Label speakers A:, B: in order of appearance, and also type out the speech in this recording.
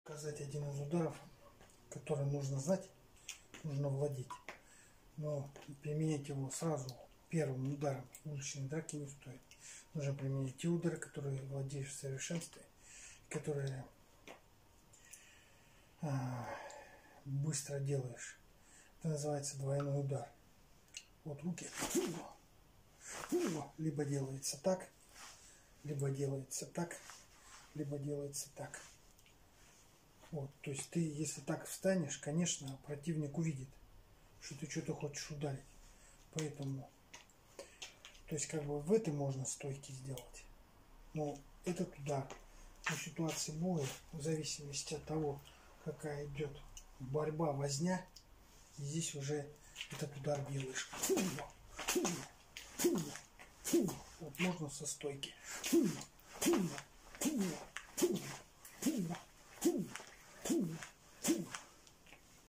A: показать один из ударов, который нужно знать, нужно владеть. Но применять его сразу первым ударом в уличной драке не стоит. Нужно применять те удары, которые владеешь в совершенстве, которые быстро делаешь. Это называется двойной удар. Вот руки либо делается так, либо делается так, либо делается так. Вот, то есть ты, если так встанешь, конечно, противник увидит, что ты что-то хочешь ударить. Поэтому, то есть как бы в этой можно стойки сделать. Но этот удар по ситуации боя, в зависимости от того, какая идет борьба, возня, и здесь уже этот удар делаешь. Вот можно со стойки.